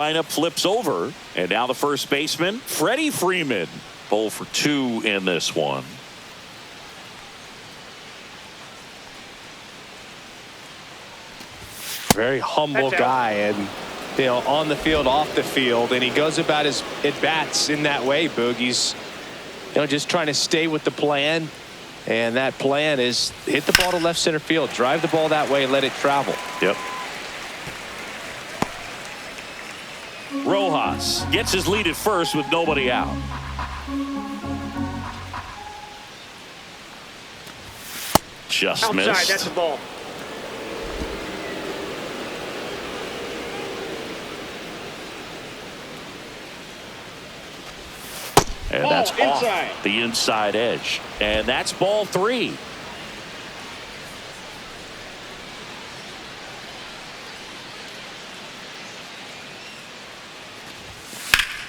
Lineup flips over, and now the first baseman, Freddie Freeman, 0 for 2 in this one. Very humble guy, and on the field, off the field, and he goes about his at-bats in that way, Boog. He's just trying to stay with the plan, and that plan is hit the ball to left center field, drive the ball that way, let it travel. Yep. Rojas gets his lead at first with nobody out. Just outside, missed. that's a ball. And ball that's inside. Off the inside edge. And that's ball 3.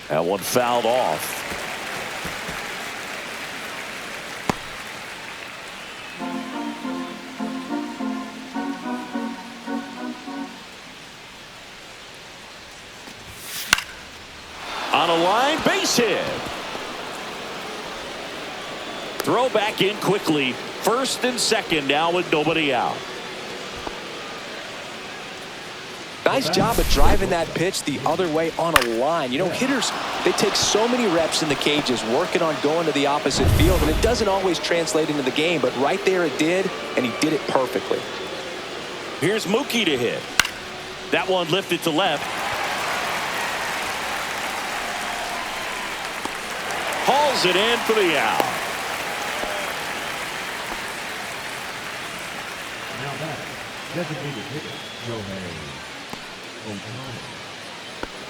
That one fouled off. On a line, base hit. Throw back in quickly. First and second now with nobody out. Nice job of driving that pitch the other way on a line. Hitters, they take so many reps in the cages working on going to the opposite field, and it doesn't always translate into the game, but right there it did, and he did it perfectly. Here's Mookie to hit. That one lifted to left. Hauls it in for the out. Now back, designated hitter,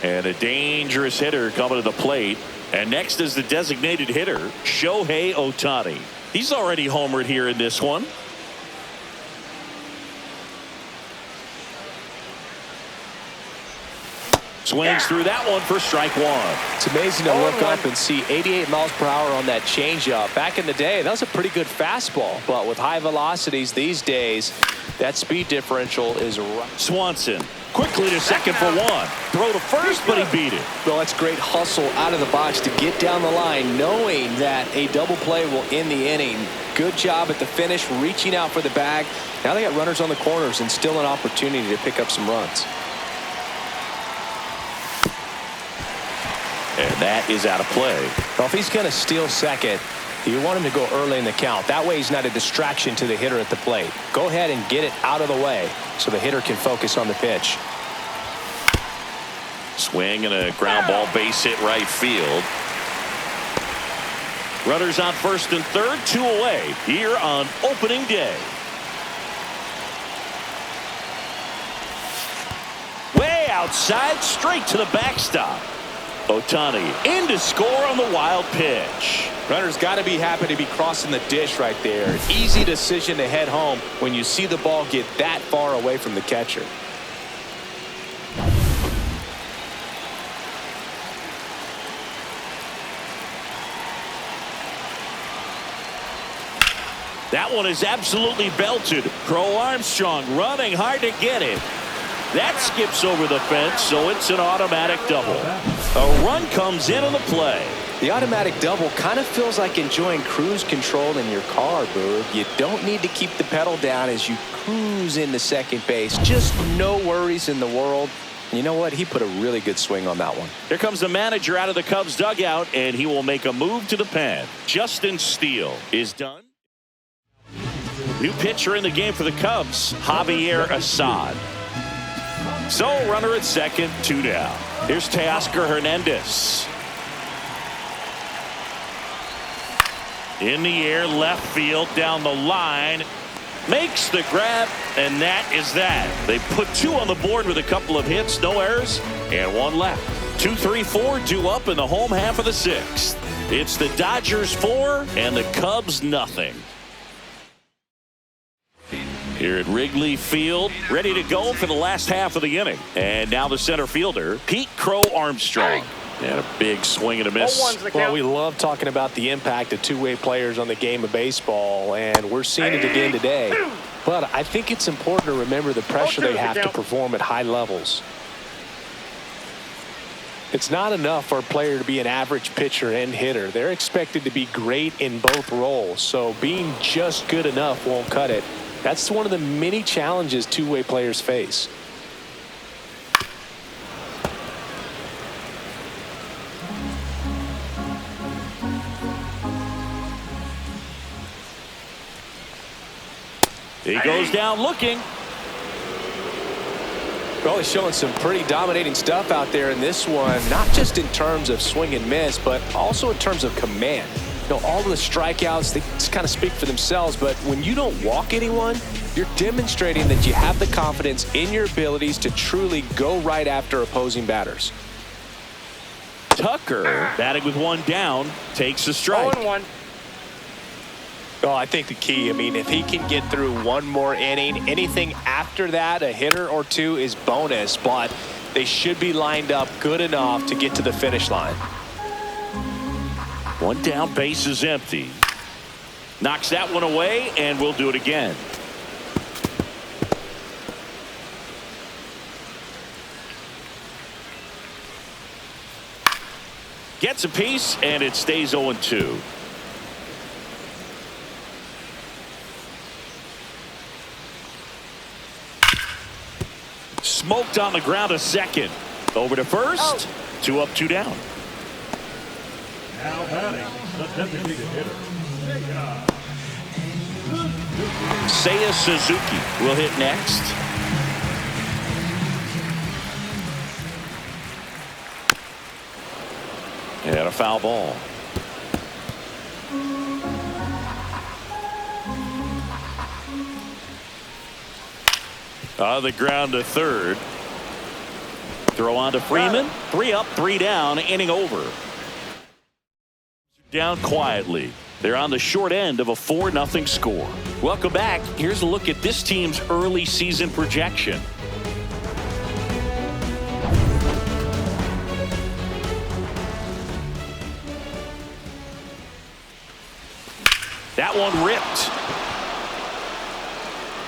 And a dangerous hitter coming to the plate. And next is the designated hitter, Shohei Ohtani. He's already homered here in this one. Swings through that one for strike 1. It's amazing to look up and see 88 miles per hour on that changeup. Back in the day, that was a pretty good fastball. But with high velocities these days, that speed differential is right. Swanson quickly to second for 1. Throw to first, but he beat it. Well, that's great hustle out of the box to get down the line, knowing that a double play will end the inning. Good job at the finish, reaching out for the bag. Now they got runners on the corners and still an opportunity to pick up some runs. And that is out of play. Well, if he's going to steal second, you want him to go early in the count. That way he's not a distraction to the hitter at the plate. Go ahead and get it out of the way so the hitter can focus on the pitch. Swing and a ground ball, base hit right field. Runners on first and third, 2 away here on opening day. Way outside, straight to the backstop. Ohtani in to score on the wild pitch. Runner's got to be happy to be crossing the dish right there. Easy decision to head home when you see the ball get that far away from the catcher. That one is absolutely belted. Crow Armstrong running hard to get it. That skips over the fence, so it's an automatic double. A run comes in on the play. The automatic double kind of feels like enjoying cruise control in your car, Boog. You don't need to keep the pedal down as you cruise into second base. Just no worries in the world. You know what? He put a really good swing on that one. Here comes the manager out of the Cubs dugout, and he will make a move to the pen. Justin Steele is done. New pitcher in the game for the Cubs, Javier Assad. So runner at second, 2 down. Here's Teoscar Hernandez. In the air, left field, down the line. Makes the grab, and that is that. They put 2 on the board with a couple of hits, no errors, and 1 left. 2, 3, 4 due up in the home half of the 6th. It's the Dodgers 4 and the Cubs nothing. Here at Wrigley Field, ready to go for the last half of the inning. And now the center fielder, Pete Crow Armstrong. And a big swing and a miss. Well, we love talking about the impact of two-way players on the game of baseball, and we're seeing it again today. But I think it's important to remember the pressure they have to perform at high levels. It's not enough for a player to be an average pitcher and hitter. They're expected to be great in both roles, so being just good enough won't cut it. That's one of the many challenges two-way players face. He goes down looking. Well, he's showing some pretty dominating stuff out there in this one, not just in terms of swing and miss, but also in terms of command. You know, all of the strikeouts, they just kind of speak for themselves, but when you don't walk anyone, you're demonstrating that you have the confidence in your abilities to truly go right after opposing batters. Tucker, batting with one down, takes a strike. 0-1. Oh, I think the key, I mean, if he can get through one more inning, anything after that, a hitter or two is bonus, but they should be lined up good enough to get to the finish line. One down, base is empty. Knocks that one away, and we'll do it again. Gets a piece, and it stays 0-2. Smoked on the ground a second. Over to first. 2 up, 2 down. Now batting, the designated hitter. Seiya Suzuki will hit next. And a foul ball. On the ground to third. Throw on to Freeman. 3 up, 3 down, inning over. Down quietly. They're on the short end of a 4-0 score. Welcome back. Here's a look at this team's early season projection. That one ripped.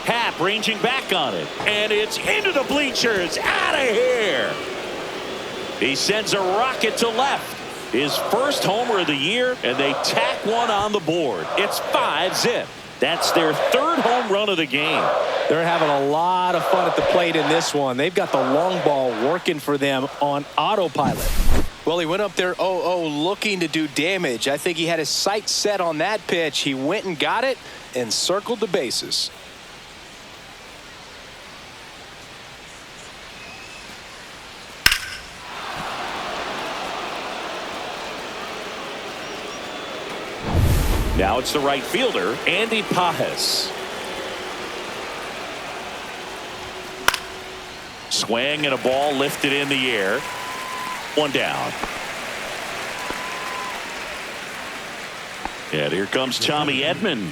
Happ ranging back on it, and it's into the bleachers. Out of here. He sends a rocket to left. His first homer of the year, and they tack one on the board. It's 5-zip. That's their 3rd home run of the game. They're having a lot of fun at the plate in this one. They've got the long ball working for them on autopilot. Well, he went up there 0-0 looking to do damage. I think he had his sights set on that pitch. He went and got it and circled the bases. Now it's the right fielder, Andy Pajes. Swing and a ball lifted in the air. 1 down. And here comes Tommy Edman.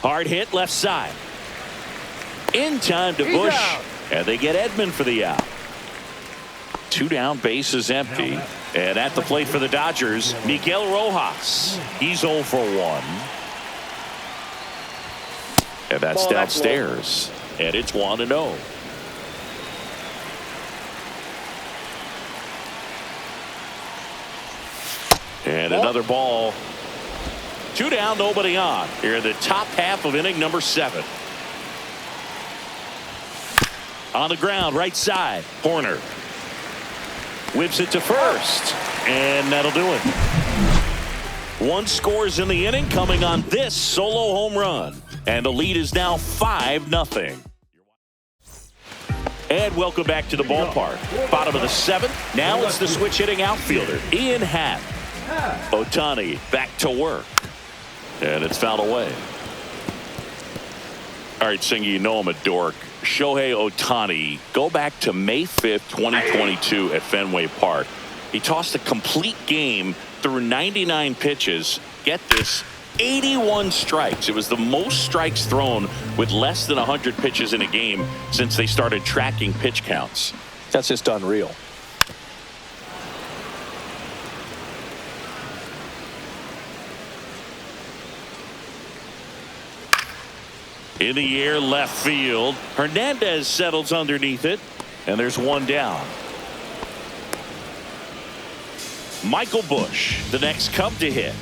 Hard hit left side. In time to Bush, and they get Edman for the out. 2 down, base is empty. And at the plate for the Dodgers, Miguel Rojas. He's 0 for 1. And that's downstairs. And it's 1-0. And another ball. 2 down, nobody on. Here in the top half of inning number 7. On the ground, right side. Horner whips it to first, and that'll do it. 1 scores in the inning, coming on this solo home run, and the lead is now 5-0. And welcome back to the ballpark. Bottom of the 7th. Now it's the switch hitting outfielder, Ian Happ. Ohtani back to work, and it's fouled away. All right, Singy, you know I'm a dork. Shohei Ohtani, go back to May 5th, 2022 at Fenway Park. He tossed a complete game through 99 pitches. Get this, 81 strikes. It was the most strikes thrown with less than 100 pitches in a game since they started tracking pitch counts. That's just unreal. In the air, left field. Hernandez settles underneath it, and there's one down. Michael Busch, the next Cub to hit.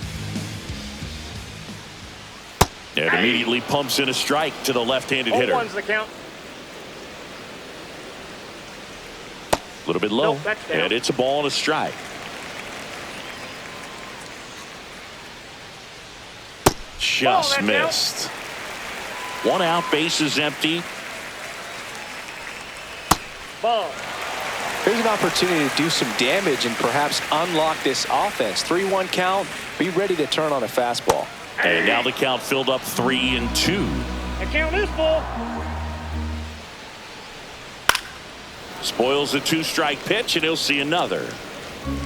And immediately pumps in a strike to the left-handed hitter. 0-1's the count. A little bit low, Nope, that's down. and it's a ball and a strike. Just that's missed. One out, bases empty. Ball. Here's an opportunity to do some damage and perhaps unlock this offense. 3-1 count. Be ready to turn on a fastball. And now the count filled up 3-2. The count is full. Spoils a 2-strike pitch, and he'll see another.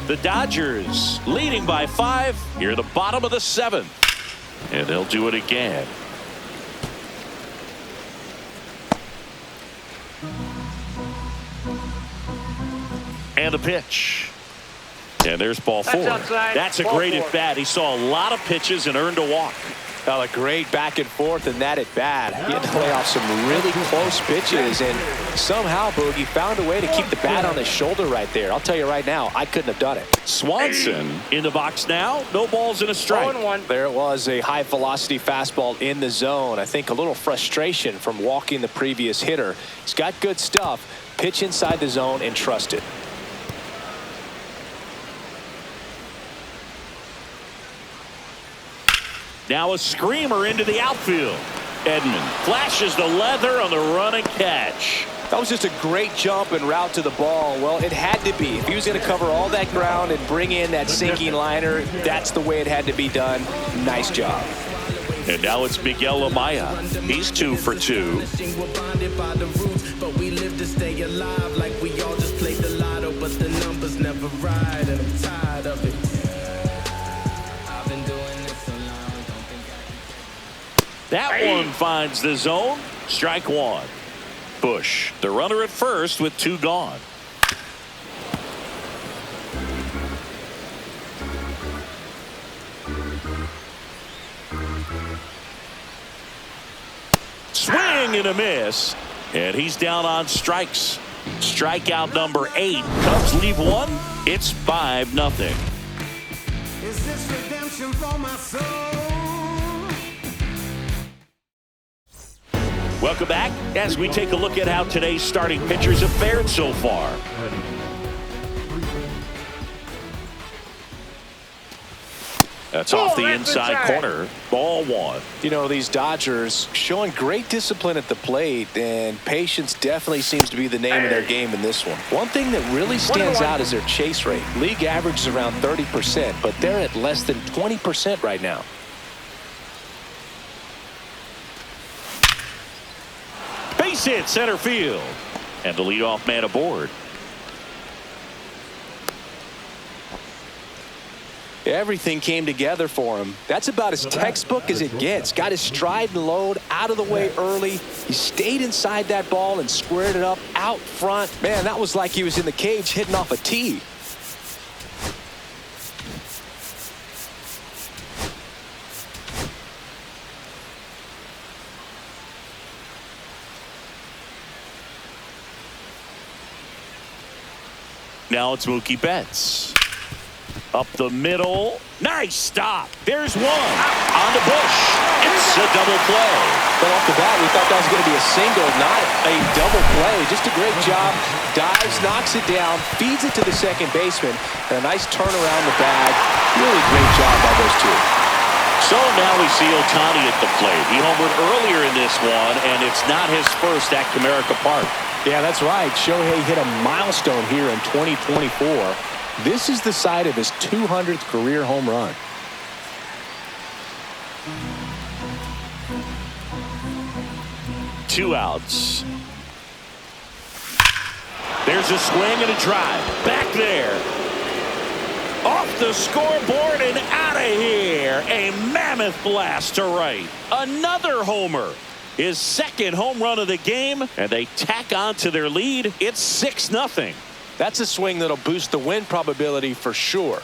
The Dodgers leading by 5 here at the bottom of the 7th. And they'll do it again. And a pitch. And there's ball 4. That's a great at bat. He saw a lot of pitches and earned a walk. Well, a great back and forth in that at bat. He had to lay off some really close pitches, and somehow Boogie found a way to keep the bat on his shoulder right there. I'll tell you right now, I couldn't have done it. Swanson in the box now. No balls and a strike. 0-1. There it was, a high velocity fastball in the zone. I think a little frustration from walking the previous hitter. He's got good stuff. Pitch inside the zone and trust it. Now a screamer into the outfield. Edman flashes the leather on the run and catch. That was just a great jump and route to the ball. Well, it had to be. If he was going to cover all that ground and bring in that sinking liner, that's the way it had to be done. Nice job. And now it's Miguel Amaya. He's 2 for 2. But we live to stay alive like we all just played the lotto, but the numbers never ride, and I'm tired of it. I've been doing this so long, don't think I can. That one finds the zone. Strike 1. Busch, the runner at first with 2 gone. Swing and a miss. And he's down on strikes. Strikeout number 8. Cubs leave 1. It's 5-0. Is this redemption for my soul? Welcome back as we take a look at how today's starting pitchers have fared so far. That's off the inside corner. Ball 1. You know, these Dodgers showing great discipline at the plate, and patience definitely seems to be the name of their game in this one. One thing that really stands out is their chase rate. League average is around 30%, but they're at less than 20% right now. Base hit center field. And the leadoff man aboard. Everything came together for him. That's about as textbook as it gets. Got his stride and load out of the way early. He stayed inside that ball and squared it up out front. Man, that was like he was in the cage hitting off a tee. Now it's Mookie Betts. Up the middle. Nice stop. There's one. On to Busch. It's a double play. But off the bat, we thought that was going to be a single, not a double play. Just a great job. Dives, knocks it down, feeds it to the second baseman. And a nice turn around the bag. Really great job by those two. So now we see Ohtani at the plate. He homered earlier in this one, and it's not his first at Comerica Park. Yeah, that's right. Shohei hit a milestone here in 2024. This is the site of his 200th career home run. Two outs. There's a swing and a drive. Back there. Off the scoreboard and out of here. A mammoth blast to right. Another homer. His second home run of the game, and they tack on to their lead. It's 6-0. That's a swing that'll boost the win probability for sure.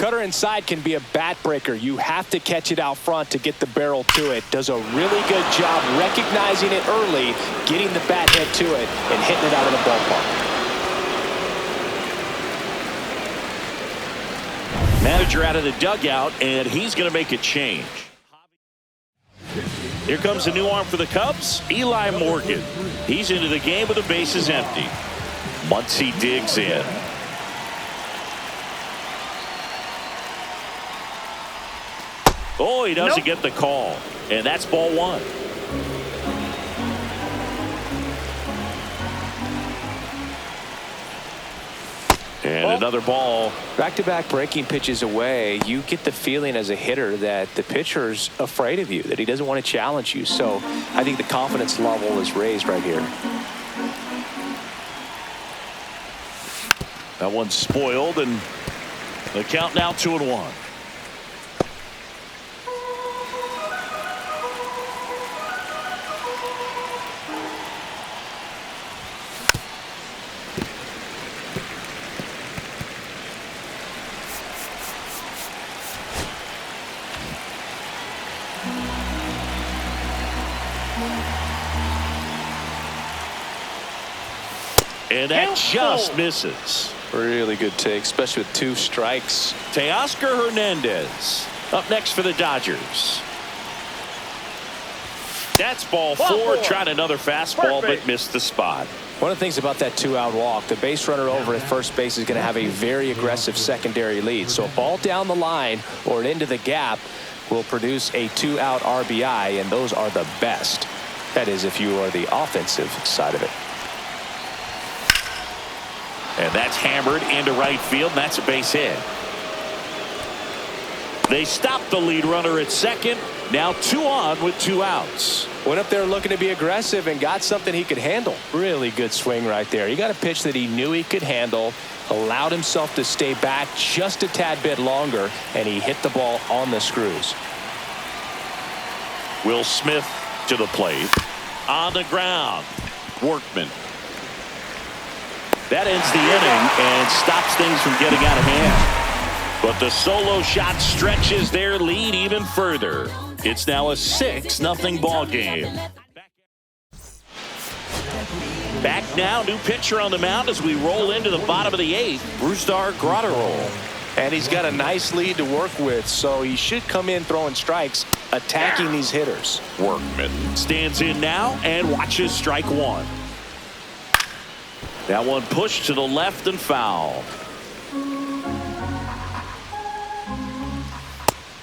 cutter inside can be a bat breaker. You have to catch it out front to get the barrel to it. Does a really good job recognizing it early, getting the bat head to it, and hitting it out of the ballpark. Manager out of the dugout, and he's going to make a change. Here comes a new arm for the Cubs, Eli Morgan. He's into the game with the bases empty. Muncy digs in. Oh, he doesn't get the call, and that's ball one. And another ball. Back-to-back breaking pitches away, you get the feeling as a hitter that the pitcher's afraid of you, that he doesn't want to challenge you. So I think the confidence level is raised right here. That one's spoiled, and the count now 2-1. And that just misses. Really good take, especially with 2 strikes. Teoscar Hernandez up next for the Dodgers. That's ball 4. Tried another fastball, but missed the spot. One of the things about that 2-out walk, the base runner over at first base is going to have a very aggressive secondary lead. So a ball down the line or into the gap will produce a 2-out RBI, and those are the best. That is, if you are the offensive side of it. And that's hammered into right field, and that's a base hit. They stopped the lead runner at second. Now 2 on with 2 outs. Went up there looking to be aggressive and got something he could handle. Really good swing right there. He got a pitch that he knew he could handle, allowed himself to stay back just a tad bit longer, and he hit the ball on the screws. Will Smith to the plate. On the ground. Workman. That ends the inning and stops things from getting out of hand. But the solo shot stretches their lead even further. It's now a 6-0 ball game. Back now, new pitcher on the mound as we roll into the bottom of the 8th. Brusdar Graterol. And he's got a nice lead to work with, so he should come in throwing strikes, attacking these hitters. Workman stands in now and watches strike 1. That one pushed to the left and foul.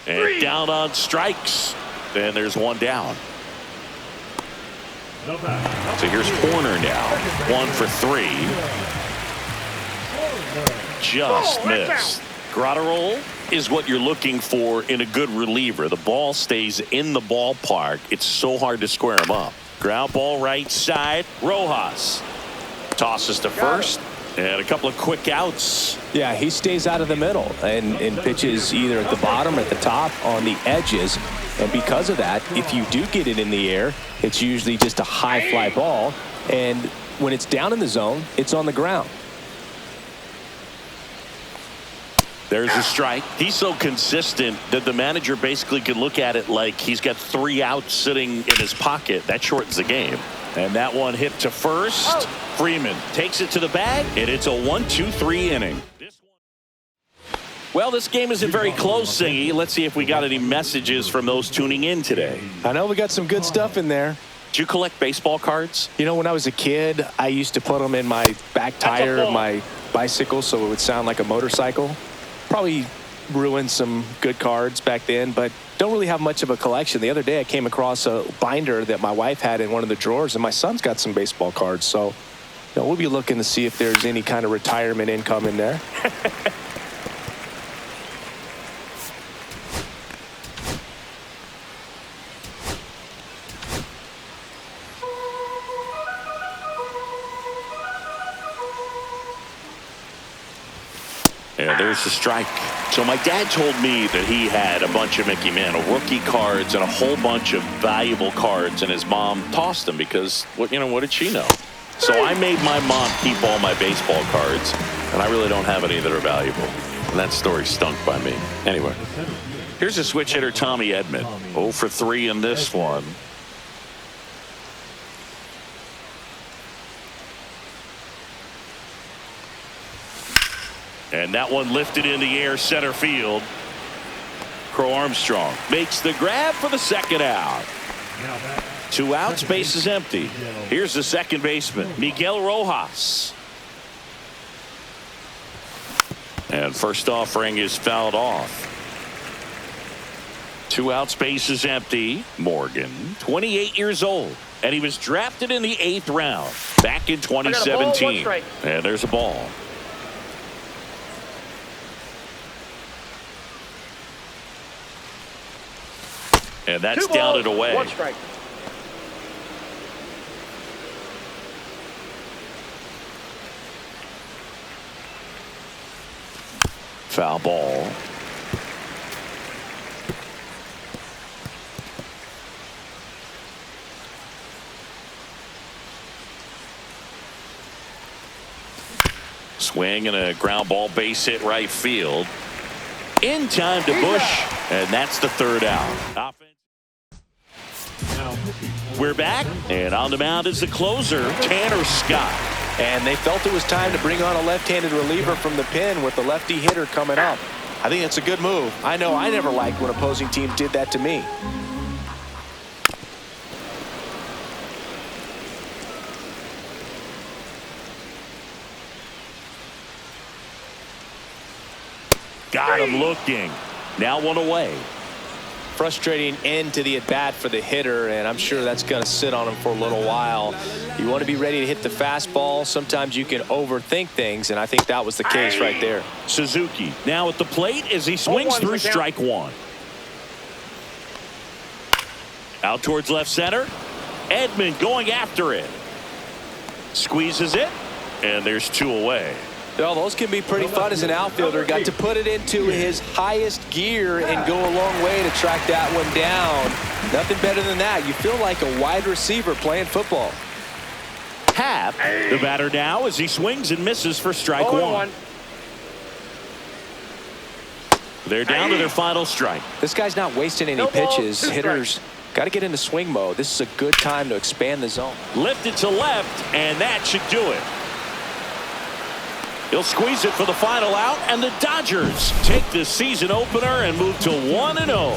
And down on strikes. And there's 1 down. So here's Horner now. 1 for 3. Just missed. Graterol is what you're looking for in a good reliever. The ball stays in the ballpark. It's so hard to square him up. Ground ball right side. Rojas tosses to first, and a couple of quick outs. Yeah, he stays out of the middle and pitches either at the bottom or at the top on the edges. And because of that, if you do get it in the air, it's usually just a high fly ball. And when it's down in the zone, it's on the ground. There's a strike. He's so consistent that the manager basically can look at it like he's got 3 outs sitting in his pocket. That shortens the game. And that one hit to first. Freeman takes it to the bag, and it's a 1-2-3 inning. Well, this game isn't very close, Singy. Let's see if we got any messages from those tuning in today. I know we got some good stuff in there. Do you collect baseball cards? You know, when I was a kid, I used to put them in my back tire of my bicycle so it would sound like a motorcycle. Probably ruined some good cards back then, but don't really have much of a collection. The other day I came across a binder that my wife had in one of the drawers, and my son's got some baseball cards. So, you know, we'll be looking to see if there's any kind of retirement income in there. And there's the strike. So my dad told me that he had a bunch of Mickey Mantle rookie cards and a whole bunch of valuable cards, and his mom tossed them because, what did she know? So I made my mom keep all my baseball cards, and I really don't have any that are valuable. And that story stunk by me. Anyway, here's a switch hitter, Tommy Edman. 0 for 3 in this one. And that one lifted in the air, center field. Crow Armstrong makes the grab for the second out. 2 outs, base is empty. Here's the second baseman, Miguel Rojas. And first offering is fouled off. 2 outs, base is empty. Morgan, 28 years old, and he was drafted in the 8th round back in 2017. And there's a ball. And that's down and away. 1 strike. Foul ball. Swing and a ground ball, base hit right field. In time to Bush, and that's the 3rd out. We're back, and on the mound is the closer, Tanner Scott. And they felt it was time to bring on a left-handed reliever from the pen with the lefty hitter coming up. I think it's a good move. I know I never liked when opposing teams did that to me. Got him looking. Now 1 away. Frustrating end to the at-bat for the hitter, and I'm sure that's going to sit on him for a little while. You want to be ready to hit the fastball. Sometimes you can overthink things, and I think that was the case right there. Suzuki now at the plate as he swings through strike 1. Out towards left center. Edman going after it. Squeezes it, and there's 2 away. Well, those can be pretty fun as an outfielder. Got to put it into his highest gear and go a long way to track that one down. Nothing better than that. You feel like a wide receiver playing football. Happ, the batter now as he swings and misses for strike 1. They're down to their final strike. This guy's not wasting any pitches. Hitters got to get into swing mode. This is a good time to expand the zone. Lifted to left, and that should do it. He'll squeeze it for the final out, and the Dodgers take the season opener and move to 1-0.